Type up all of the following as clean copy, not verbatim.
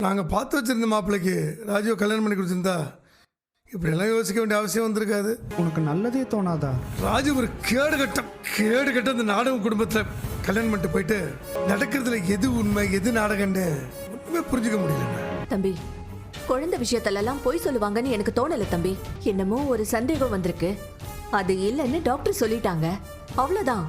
நாங்கள் பார்த்து வச்சிருந்த மாப்பிள்ளைக்கு ராஜுவை கல்யாணம் பண்ணி கொடுத்துருந்தா இப்படியெல்லாம் யோசிக்க வேண்டிய அவசியம் வந்திருக்காது. உனக்கு நல்லதே தோணாதா? ராஜு ஒரு கேடு கட்ட அந்த நாடகம் குடும்பத்தில் கல்யாணம் பண்ணிட்டு போயிட்டு நடக்கிறதுல எது உண்மை எது நாடகம்னு ஒன்றுமே புரிஞ்சுக்க முடியல. தம்பி, குழந்தை விஷயத்தெல்லாம் பொய் சொல்லுவாங்கன்னு எனக்கு தோணல தம்பி. என்னமோ ஒரு சந்தேகம் வந்திருக்கு, அது இல்லைன்னு டாக்டர் சொல்லிட்டாங்க, அவ்வளவுதான்.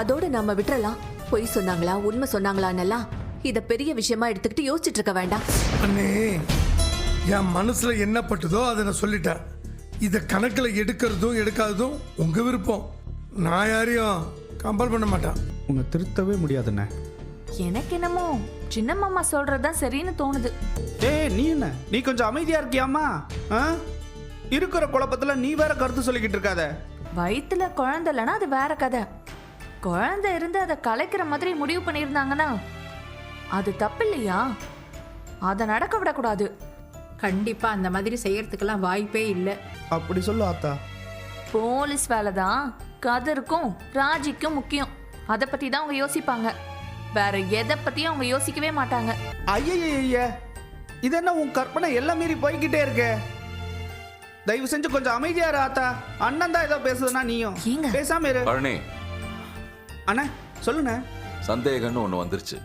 அதோட நாம விட்டுறலாம். பொய் சொன்னாங்களா உண்மை சொன்னாங்களான்னெல்லாம் இத பெரிய விஷயமா எடுத்துக்கிட்டு யோசிச்சுட்டு இருக்க வேண்டாம். அண்ணே, என் மனசுல என்ன பட்டுதோ அதை நான் சொல்லிட்டேன். இதை கணக்கில் எடுக்கிறதும் எடுக்காததும் உங்க விருப்பம். நான் யாரையும் கம்பல் பண்ண மாட்டேன். உன்னை திருத்தவே முடியாதுண்ணே. எனக்கு என்னமோ சின்ன மாமா சொல்றதுதான் சரின்னு தோணுது. நீ என்ன, நீ கொஞ்சம் அமைதியா இருக்கியாமா? இருக்கிற குழப்பத்துல நீ வேற கருத்து சொல்லிக்கிட்டு இருக்காத. வயிற்றுல குழந்தை இல்லைன்னா அது வேற கதை. குழந்தை இருந்து அதை கலைக்கிற மாதிரி முடிவு பண்ணியிருந்தாங்கன்னா அது தப்பு இல்லையா? அதை நடக்க விடக்கூடாது. கண்டிப்பா அந்த மாதிரி செய்யறதுக்கெல்லாம் வாய்ப்பே இல்லை. அப்படி சொல்லு ஆத்தா. போலீஸ் வேலை தான் கதருக்கும் ராஜிக்கும் முக்கியம். அதை பத்தி தான் அவங்க யோசிப்பாங்க, வேற எதை பத்தியும் அவங்க யோசிக்கவே மாட்டாங்க. ஐய, இது என்ன உன் கற்பனை எல்லாம் மீறி போய்கிட்டே இருக்க? தயவு செஞ்சு கொஞ்சம் அமைதியா இரு ஆத்தா. அண்ணன் தான் ஏதோ பேசுதுன்னா நீயும் ஏங்க? பேசாம இரு. பழனி, அண்ணா சொல்லுண்ணே. சந்தேகம்னு ஒன்று வந்துருச்சு,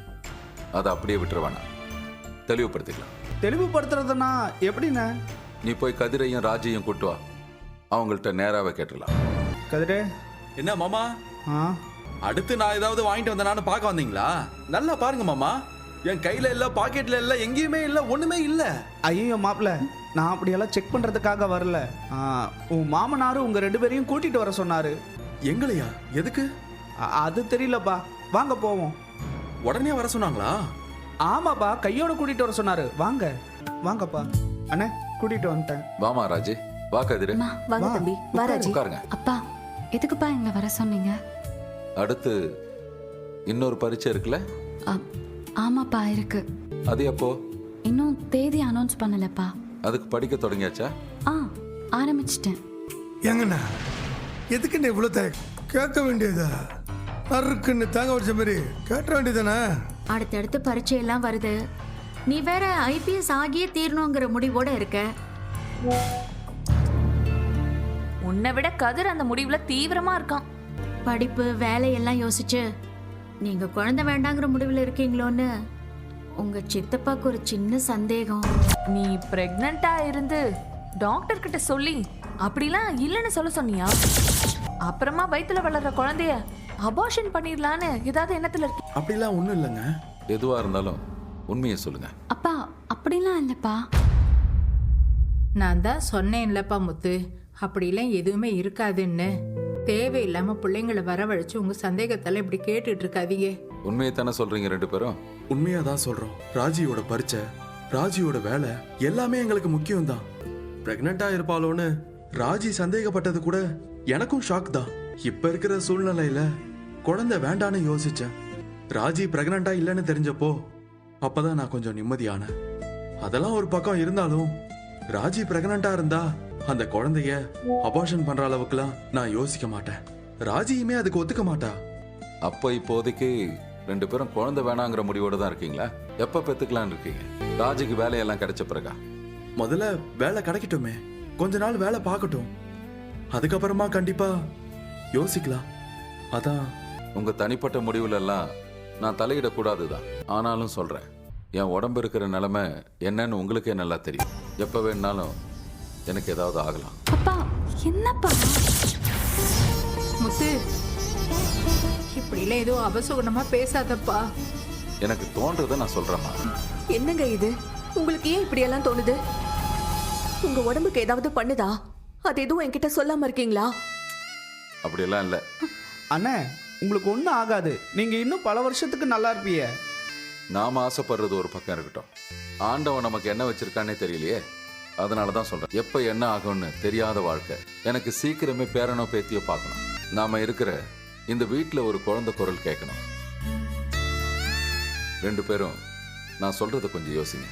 அதை அப்படியே விட்டுற வேணாம், தெளிவுபடுத்திக்கலாம். தெளிவுபடுத்துறதுன்னா எப்படிண்ணே? நீ போய் கதிரையும் ராஜையும் கூட்டு வா, அவங்கள்ட்ட நேராவே கேட்டுடலாம். கதிரே. என்ன மாமா, அடுத்து நான் ஏதாவது வாங்கிட்டு வந்தேனான்னு பார்க்க வந்தீங்களா? நல்லா பாருங்க மாமா, என் கையில இல்ல, பாக்கெட்ல இல்ல, எங்கேயுமே இல்ல, ஒண்ணுமே இல்ல. ஐயோ மாப்பிள்ள, நான் அப்படியெல்லாம் செக் பண்றதுக்காக வரல. உன் மாமனாரு உங்க 2 பேரையும் கூட்டிட்டு வர சொன்னாரு. எங்களையா? எதுக்கு? அது தெரியலப்பா, வாங்க போவோம். உடனே வர சொன்னாங்களா? ஆமாப்பா, கையோட கூட்டிட்டு வர சொன்னாரு. வாங்க வாங்கப்பா. அண்ணே கூட்டிட்டு வந்துட்டேன். வாமா ராஜி, வா கதிரை. வாங்க தம்பி, வா ராஜி. உட்காருங்க. அப்பா, எதுக்குப்பா எங்களை வர சொன்னீங்க? அடுத்து இன்னொரு பரீட்சை இருக்குல்ல? ஆமாப்பா இருக்கு. அது எப்போ? இன்னும் தேதி அனௌன்ஸ் பண்ணலப்பா. அதுக்கு படிக்க தொடங்கியாச்சா? ஆரம்பிச்சிட்டேன். எங்கண்ணா, எதுக்குன்னு இவ்வளோ கேட்க வேண்டியதா? நறுக்குன்னு தாங்க வச்ச மாதிரி கேட்ட வேண்டியதானே? அடுத்தடுத்து பரீட்சையெல்லாம் வருது, நீ வேற ஐபிஎஸ் ஆகியே தீரணுங்கிற முடிவோட இருக்க. உன்னை விட கதிர் அந்த முடிவுல தீவிரமா இருக்கான். படிப்பு வேலையெல்லாம் யோசிச்சு நீங்க குழந்தை வேண்டாங்கிற முடிவில் இருக்கீங்களோன்னு உங்க சித்தப்பாக்கு ஒரு சின்ன சந்தேகம். நீ பிரெக்னண்டா இருந்து டாக்டர் கிட்ட சொல்லி அப்படிலாம் இல்லைன்னு சொல்ல சொன்னியா? அப்புறமா வயித்துல வளர்ற குழந்தைய அபார்ஷன் பண்ணிடலான்னு ஏதாவது எண்ணத்துல இருக்கு? அப்படிலாம் ஒண்ணும் இல்லைங்க. எதுவா இருந்தாலும் உண்மையை சொல்லுங்க. அப்பா அப்படிலாம் இல்லப்பா. நான் தான் சொன்னேன்லப்பா முத்து, அப்படிலாம் எதுவுமே இருக்காதுன்னு. தேவையில்லாம பிள்ளைங்களை வரவழைச்சு உங்க சந்தேகத்தெல்லாம் இப்படி கேட்டுட்டு இருக்காதீங்க. உண்மையை தானே சொல்றீங்க 2 பேரும்? உண்மையா தான் சொல்றோம். ராஜியோட பரீட்சை, ராஜியோட வேலை எல்லாமே எங்களுக்கு முக்கியம் தான். பிரெக்னண்டா இருப்பாளோன்னு ராஜி சந்தேகப்பட்டது கூட எனக்கும் ஷாக் தான். இப்ப இருக்கிற சூழ்நிலையில குழந்தை வேண்டான்னு யோசிச்சேன். ராஜி பிரெக்னண்டா இல்லைன்னு தெரிஞ்சப்போ அப்பதான் நான் கொஞ்சம் நிம்மதியானேன். அதெல்லாம் ஒரு பக்கம் இருந்தாலும் ராஜி பிரெக்னண்டா இருந்தா அந்த குழந்தைய அபார்ஷன் பண்ற அளவுக்குலாம் நான் யோசிக்க மாட்டேன். ராஜியுமே அதுக்கு ஒத்துக்க மாட்டா. அப்போ இப்போதைக்கு 2 பேரும் குழந்தை வேணாங்கிற முடிவோட தான் இருக்கீங்களா? எப்ப பெத்துக்கலான்னு இருக்கீங்க? ராஜிக்கு வேலையெல்லாம் கிடைச்ச பிறகா? முதல்ல வேலை கிடைக்கட்டுமே, கொஞ்ச நாள் வேலை பார்க்கட்டும், அதுக்கப்புறமா கண்டிப்பா யோசிக்கலாம். அதான். உங்க தனிப்பட்ட முடிவுல எல்லாம் நான் தலையிடக்கூடாதுதான். ஆனாலும் சொல்றேன், என் உடம்பு இருக்கிற நிலைமை என்னன்னு உங்களுக்கே நல்லா தெரியும். எப்ப வேணாலும் எனக்கு ஏதாவது ஆகலாம். அப்பா என்னப்பா? முத்து, இப்படிலாம் ஏதோ அபசகுணமா பேசாதப்பா. எனக்கு தோன்றதை நான் சொல்றேம்மா. என்னங்க இது, உங்களுக்கு ஏன் இப்படி எல்லாம் தோணுது? உங்க உடம்புக்கு ஏதாவது பண்ணுதா? அது எதுவும் என்கிட்ட சொல்லாம இருக்கீங்களா? அப்படியெல்லாம் இல்லை. அண்ணே, உங்களுக்கு ஒன்றும் ஆகாது. நீங்க இன்னும் பல வருஷத்துக்கு நல்லா இருப்பீங்க. நாம ஆசைப்படுறது ஒரு பக்கம் இருக்கட்டும், ஆண்டவன் நமக்கு என்ன வச்சிருக்கானே தெரியலையே. அதனால தான் சொல்றேன், எப்ப என்ன ஆகும்னு தெரியாத வாழ்க்கை. எனக்கு சீக்கிரமே பேரனோ பேத்தியோ பார்க்கணும். நாம இருக்கிற இந்த வீட்டுல ஒரு குழந்தை குரல் கேட்கணும். 2 பேரும் நான் சொல்றதை கொஞ்சம் யோசிங்க.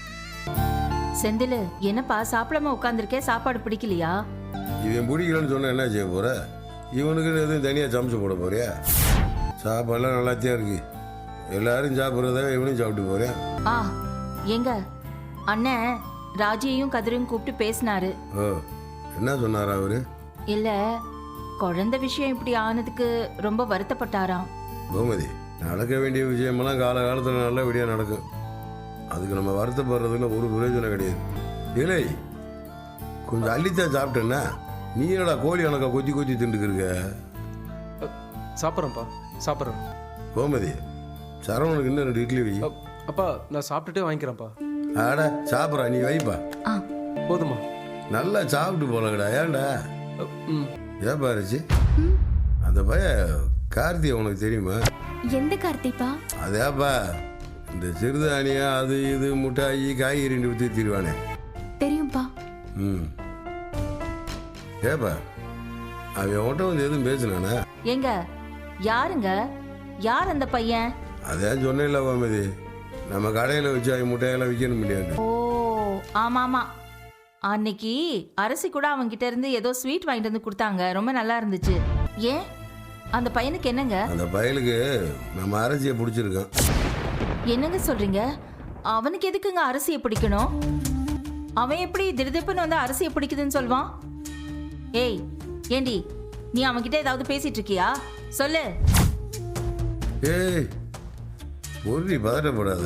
செந்தில், என்னப்பா சாப்பிடாம உட்காந்துருக்கே, சாப்பாடு பிடிக்கலையா? இவன் பிடிக்கலன்னு சொன்னா என்ன செய்ய போற? இவனுக்கு எதுவும் தனியாக சமைச்சு போட போறியா? சாப்பாடுலாம் நல்லாத்தையும் இருக்கு, எல்லாரும் சாப்பிட்றத இவனும் சாப்பிட்டு போறியா? ஏங்க அண்ணன் ராஜியையும் கதிரையும் கூப்பிட்டு பேசினாரு. ஓ, என்ன சொன்னாரா அவரு? இல்ல குழந்தை விஷயம் இப்படி ஆனதுக்கு ரொம்ப வருத்தப்பட்டாராம். கோமதி, நடக்க வேண்டிய விஷயமெல்லாம் காலகாலத்தில் நல்லபடியாக நடக்கும். அதுக்கு நம்ம வருத்தப்படுறதுல ஒரு பிரயோஜனம் கிடையாது. இல்லை, கொஞ்சம் அள்ளித்தான் சாப்பிட்டேன்னா நீ என்னடா கோழி கணக்கா கொத்தி கொத்தி திண்டுக்கிருக்க? சாப்பிட்றேன்ப்பா, சாப்பிட்றேன். கோமதி, சரவணனுக்கு இன்னும் 2 இட்லி வை. அப்பா நான் சாப்பிட்டுட்டே வாங்கிக்கிறேன்ப்பா. ஆட சாப்பிட்றா, நீ வைப்பா. போதுமா? நல்லா சாப்பிட்டு போலங்கடா. ஏன்டா? ம். ஏப்பா ரிச்சி, அந்த பையன் கார்த்திகை உனக்கு தெரியுமா? எந்த கார்த்திப்பா? அதேப்பா, இந்த சிறுதானியா அது இது முட்டாயி காய்கறி ஊற்றி தீருவானே. தெரியும்பா. ம். ஏப்பா, அவன் உன்கிட்ட வந்து எதுவும் பேசுனானா? ஏங்க யாருங்க? யார் அந்த பையன்? அதான் சொன்னேன்ல கோமதி, நம்ம கடையில் வச்சு அவன் முட்டையெல்லாம் விற்கணும் முடியாது. ஓ ஆமா ஆமா, அன்னைக்கு அரசி கூட அவங்க கிட்ட இருந்து ஏதோ ஸ்வீட் வாங்கிட்டு வந்து கொடுத்தாங்க, ரொம்ப நல்லா இருந்துச்சு. ஏன் அந்த பையனுக்கு என்னங்க? அந்த பயலுக்கு நம்ம அரிசியை பிடிச்சிருக்கோம். என்னங்க சொல்றீங்க? அவனுக்கு எதுக்குங்க அரிசியை பிடிக்கணும்? அவன் எப்படி திடுதிப்புன்னு வந்து அரிசியை பிடிக்குதுன்னு சொல்வான்? ஏய் ஏண்டி, நீ அவன்கிட்ட ஏதாவது பேசிட்டு இருக்கியா? சொல்லு. ஏய் ஒரு பதட்டப்படாத.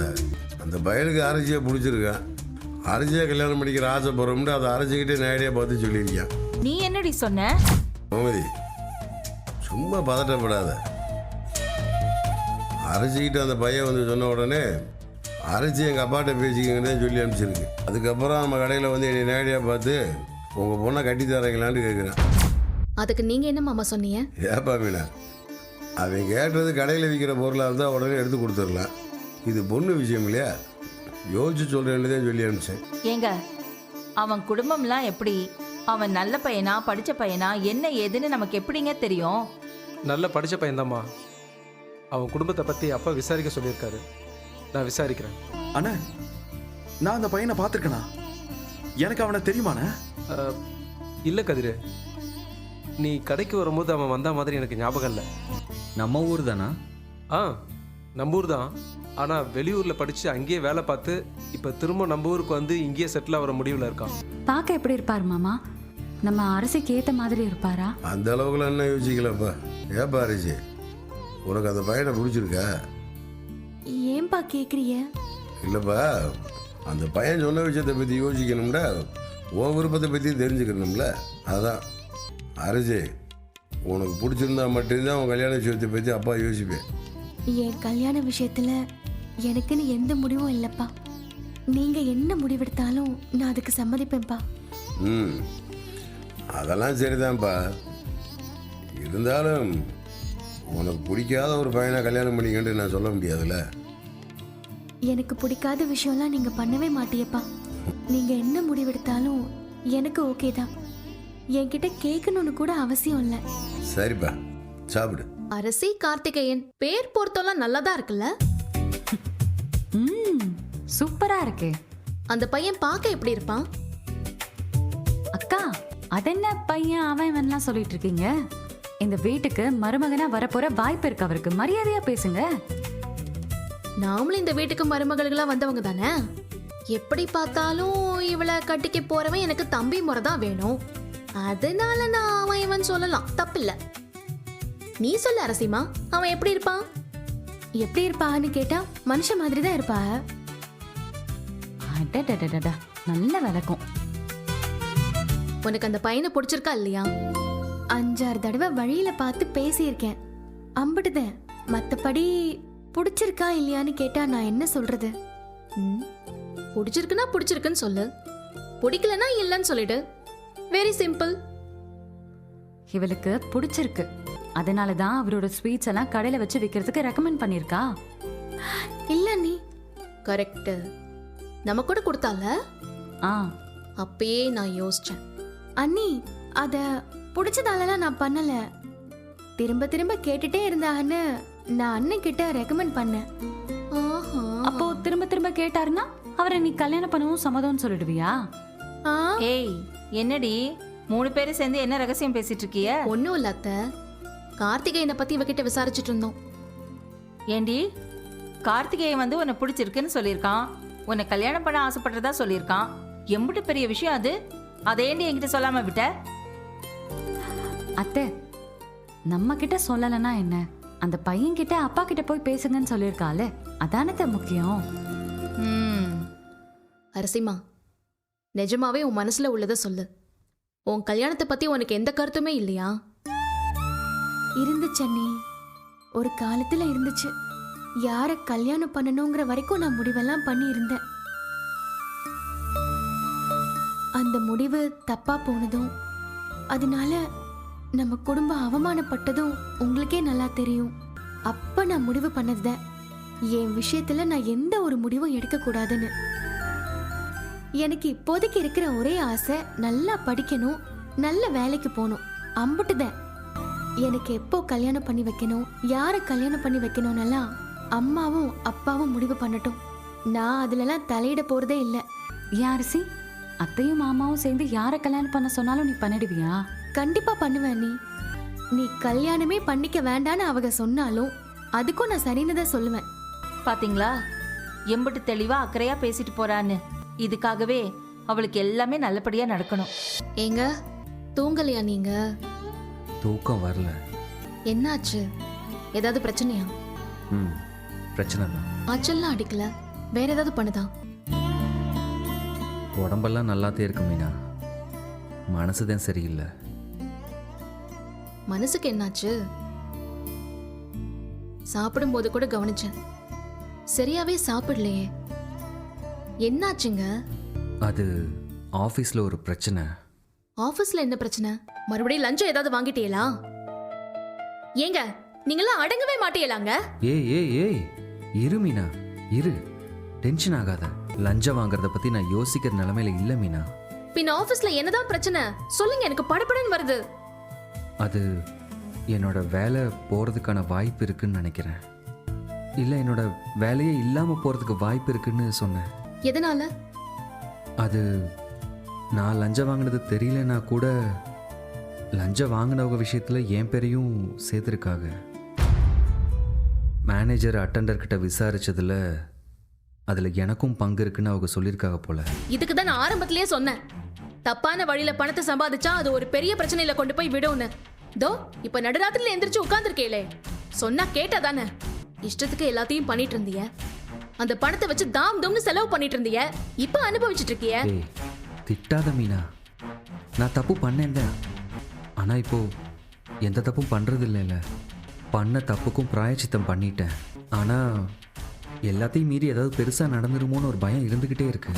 அந்த பயலுக்கு அரிசியை பிடிச்சிருக்கான். அரிசியை கல்யாணம் பண்ணிக்கிற ஆசைப்படுறோம்னு அதை அரைச்சிக்கிட்டே நேரடியாக பார்த்து சொல்லியிருக்கான். நீ என்னடி சொன்ன? கோமதி, சும்மா பதட்டப்படாத. அரைச்சிக்கிட்டு அந்த பையன் வந்து சொன்ன உடனே அரைச்சி எங்கள் அப்பாட்ட பேசிக்கங்கன்னு சொல்லி அனுப்பிச்சிருக்கு. அதுக்கப்புறம் நம்ம கடையில் வந்து என்னை நேரடியாக பார்த்து உங்கள் பொண்ணை கட்டி தரீங்களான்னு கேட்குறேன். அதுக்கு நீங்க என்ன மாமா சொன்னீங்க? ஏப்பா மீனா, அவன் கேட்டது கடையில் விற்கிற பொருளாக இருந்தால் உடனே எடுத்து கொடுத்துடலாம். இது பொண்ணு விஷயம் இல்லையா, யோசிச்சு சொல்கிறேன்னு தான் சொல்லி அனுப்பிச்சேன். ஏங்க அவன் குடும்பம்லாம் எப்படி? அவன் நல்ல பையனா படிச்ச பையனா என்ன ஏதுன்னு நமக்கு எப்படிங்க தெரியும்? நல்ல படித்த பையன்தாம்மா. அவன் குடும்பத்தை பற்றி அப்பா விசாரிக்க சொல்லியிருக்காரு. நான் விசாரிக்கிறேன். அண்ணா, நான் அந்த பையனை பார்த்துருக்கேனா? எனக்கு அவனை தெரியுமாண்ணே? இல்லை கதிரு, நீ கடைக்கு வரும்போது அவன் வந்த மாதிரி எனக்கு ஞாபகம் இல்லை. நம்ம ஊர் தானா? ஆ, நம்ம ஊர் தான். ஆனால் வெளியூரில் படித்து அங்கேயே வேலை பார்த்து இப்போ திரும்ப நம்ம ஊருக்கு வந்து இங்கேயே செட்டில் ஆகிற முடிவில் இருக்கான். பார்க்க எப்படி இருப்பார் மாமா? நம்ம அரசுக்கு ஏற்ற மாதிரி இருப்பாரா? அந்த அளவுக்குலாம் என்ன யோசிக்கலப்பா. ஏப்பா அரிசி, உனக்கு அந்த பையனை பிடிச்சிருக்கா? ஏன்பா கேக்குறீங்க? இல்லைப்பா, அந்த பையன் சொன்ன விஷயத்தை பற்றி யோசிக்கணும்னா உன் விருப்பத்தை பற்றி தெரிஞ்சுக்கணும்ல. அதான் அரிசி, உனக்கு பிடிச்சிருந்தா மட்டும்தான் உன் கல்யாண விஷயத்தை பற்றி அப்பா யோசிப்பேன். என் கல்யாண விஷயத்துல எனக்குன்னு எந்த முடிவும் இல்லப்பா. நீங்க என்ன முடிவெடுத்தாலும் நான் அதுக்கு சம்மதிப்பேன்ப்பா. ம், அதெல்லாம் சரிதான்ப்பா. இருந்தாலும் உனக்கு பிடிக்காத ஒரு பையனை கல்யாணம் பண்ணிக்கிட்டு நான் சொல்ல முடியாதுல்ல. எனக்கு பிடிக்காத விஷயம்லாம் நீங்க பண்ணவே மாட்டியப்பா. நீங்க என்ன முடிவெடுத்தாலும் எனக்கு ஓகே தான். என்கிட்ட கேட்கணும்னு கூட அவசியம் இல்லை. சரிப்பா, சாப்பிடு. அரசி கார்த்திகேயன் பேர் பொறுத்தெல்லாம் நல்லதா இருக்குல்ல? சூப்பரா இருக்கு. அந்த பையன் பார்க்க எப்படி இருப்பான்? அக்கா, அதென்ன பையன் அவன் இவன்லாம் சொல்லிட்டு இருக்கீங்க? இந்த வீட்டுக்கு மருமகனா வரப்போற வாய்ப்பு இருக்கு அவருக்கு. மரியாதையா பேசுங்க. நாமளும் இந்த வீட்டுக்கு மருமகளா வந்தவங்க தானே. எப்படி பார்த்தாலும் இவளை கட்டிக்க போறவன் எனக்கு தம்பி முறை தான் வேணும். அதனால நான் அவன் இவன் சொல்லலாம், தப்பில்ல. நீ சொல்ல அரசிமா, அவன் எப்படி இருப்பான்? எப்படி இருப்பான்னு கேட்டா மனுஷன் மாதிரி தான் இருப்பா. அடடடடடா, நல்ல விளக்கம். உனக்கு அந்த பையனை பிடிச்சிருக்கா இல்லையா? 5-6 தடவை வழியில பார்த்து பேசியிருக்கேன், அம்பிடுதேன். மத்தபடி பிடிச்சிருக்கா இல்லையான்னு கேட்டா நான் என்ன சொல்றது? பிடிச்சிருக்குன்னா பிடிச்சிருக்குன்னு சொல்லு, பிடிக்கலன்னா இல்லைன்னு சொல்லிடு. Very simple. இவளுக்கு பிடிச்சிருக்கு, அதனாலதான் அவரோட ஸ்வீட்ஸ் எல்லாம் கடையில வச்சு விற்கிறதுக்கு ரெக்கமெண்ட் பண்ணிருக்கா. இல்ல நீ கரெக்ட். நம்ம கூட கொடுத்தால அப்பயே நான் யோசிச்சேன். அண்ணி, அத பிடிச்சதாலலாம் நான் பண்ணல. திரும்ப திரும்ப கேட்டுட்டே இருந்தான்னு நான் அண்ணன் கிட்ட ரெக்கமெண்ட் பண்ணேன். அப்போ திரும்ப திரும்ப கேட்டாருன்னா அவரை நீ கல்யாணம் பண்ணவும் சம்மதம்னு சொல்லிடுவியா? ஏய் என்னடி 3 பேரும் சேர்ந்து என்ன ரகசியம் பேசிட்டு இருக்கிய? ஒன்னும் இல்ல அத்தை, கார்த்திகேயனை பத்தி இவகிட்ட விசாரிச்சுட்டு இருந்தோம். ஏண்டி, கார்த்திகேயன் வந்து உன்னை பிடிச்சிருக்குன்னு சொல்லியிருக்கான். உன்னை கல்யாணம் பண்ண ஆசைப்படுறதா சொல்லியிருக்கான். எம்பிட்டு பெரிய விஷயம் அது. அதை ஏண்டி என்கிட்ட சொல்லாம விட்ட? அத்தை, நம்ம கிட்ட சொல்லலைன்னா என்ன, அந்த பையன் கிட்ட அப்பா கிட்ட போய் பேசுங்கன்னு சொல்லியிருக்காளே, அதானத்த முக்கியம். அரசிமா, நிஜமாவே உன் மனசுல உள்ளதை சொல்லு. உன் கல்யாணத்தை பத்தி உனக்கு எந்த கருத்துமே இல்லையா? இருந்துச்சு அண்ணி, ஒரு காலத்துல இருந்துச்சு. யார கல்யாணம் பண்ணணுங்கிற வரைக்கும் நான் முடிவெல்லாம் பண்ணி இருந்தேன். அந்த முடிவு தப்பா போனதும், அதனால நம்ம குடும்பம் அவமானப்பட்டதும் உங்களுக்கே நல்லா தெரியும். அப்ப நான் முடிவு பண்ணத என் விஷயத்துல நான் எந்த ஒரு முடிவும் எடுக்க கூடாதுன்னு. எனக்கு இப்போதைக்கு இருக்கிற ஒரே ஆசை நல்லா படிக்கணும், நல்ல வேலைக்கு போகணும், அம்புட்டுதான். எனக்கு எப்போ கல்யாணம் பண்ணி வைக்கணும், யாரை கல்யாணம் பண்ணி வைக்கணும்னெல்லாம் அம்மாவும் அப்பாவும் முடிவு பண்ணட்டும். நான் அதுலலாம் தலையிட போறதே இல்லை. யாரிசி, அத்தையும் மாமாவும் சேர்ந்து யாரை கல்யாணம் பண்ண சொன்னாலும் நீ பண்ணிடுவியா? கண்டிப்பா பண்ணுவேன். நீ கல்யாணமே பண்ணிக்க வேண்டான்னு அவங்க சொன்னாலும் அதுக்கும் நான் சரின்னு தான் சொல்லுவேன். பாத்தீங்களா, எம்பிட்டு தெளிவா அக்கறையா பேசிட்டு போறான்னு. இதுக்காகவே அவளுக்கு எல்லாமே நல்லபடியா நடக்கணும். ஏங்க, தூங்கலையா நீங்க? தூக்கம் வரல. என்னாச்சு? ஏதாவது பிரச்சனையா? பிரச்சனை தான். ஆச்சல்லாம் அடிக்கல, வேற ஏதாவது பண்ணுதா? உடம்பெல்லாம் நல்லாத்தே இருக்கு மீனா, மனசுதான் சரியில்லை. மனசுக்கு என்னாச்சு? சாப்பிடும்போது கூட கவனிச்சேன், சரியாவே சாப்பிடலையே. என்னாச்சுங்க? அது ஆபீஸ்ல ஒரு பிரச்சனை. ஆபீஸ்ல என்ன பிரச்சனை? மறுபடியும் லஞ்சம் ஏதாவது வாங்கிட்டீங்களா? ஏங்க, நீங்களாம் அடங்கவே மாட்டீங்களாங்க? ஏய் ஏய் ஏய், இரு மீனா, இரு, டென்ஷன் ஆகாத. லஞ்சம் வாங்குறத பத்தி நான் யோசிக்கிற நிலைமையில இல்ல மீனா. பின் ஆபீஸ்ல என்னதான் பிரச்சனை சொல்லுங்க, எனக்கு படபடன்னு வருது. அது என்னோட வேலை போறதுக்கான வாய்ப்பு இருக்குன்னு நினைக்கிறேன். இல்ல, என்னோட வேலையே இல்லாம போறதுக்கு வாய்ப்பு இருக்குன்னு சொன்னேன். எதனால? அது நான் லஞ்சம் வாங்கினது தெரியலனா கூட லஞ்சம் வாங்கினவங்க விஷயத்துல என் பேரையும் சேர்த்துருக்காங்க. மேனேஜர் அட்டெண்டர் கிட்ட விசாரிச்சதுல அதுல எனக்கும் பங்கு இருக்குன்னு அவங்க சொல்லியிருக்காங்க போல. இதுக்கு தான் நான் ஆரம்பத்திலேயே சொன்னேன், தப்பான வழியில பணத்தை சம்பாதிச்சா அது ஒரு பெரிய பிரச்சனையில கொண்டு போய் விடும்னு. தோ இப்ப நடுராத்திரில எந்திரிச்சு உட்கார்ந்துருக்கேளே, சொன்னா கேட்டா தானே? இஷ்டத்துக்கு எல்லாத்தையும் பண்ணிட்டு இருந்தீங்க, அந்த பணத்தை வச்சு தாம் தம்னு செலவு பண்ணிட்டு இருந்தீங்க, இப்ப அனுபவிச்சுட்டு இருக்கிய. திட்டாத மீனா, நான் தப்பு பண்ணேன் தான். ஆனா இப்போ எந்த தப்பும் பண்றது இல்லைல்ல. பண்ண தப்புக்கும் பிராயச்சித்தம் பண்ணிட்டேன். ஆனா எல்லாத்தையும் மீறி ஏதாவது பெருசா நடந்துருமோன்னு ஒரு பயம் இருந்துகிட்டே இருக்கு.